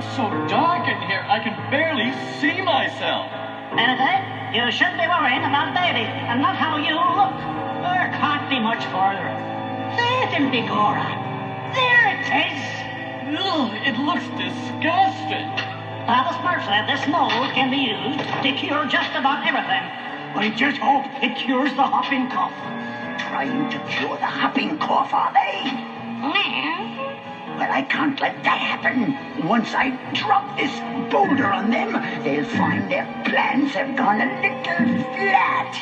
It's so dark in here, I can barely see myself. Benedict, you should be worrying about baby and not how you look. There can't be much further. Faith in Bigora. There it is. Ugh, it looks disgusting. Now, the Smurfs said this mold can be used to cure just about everything. I just hope it cures the hopping cough. Trying to cure the hopping cough, are they? Well, I can't let that happen. Once I drop this boulder on them, they'll find their plans have gone a little flat.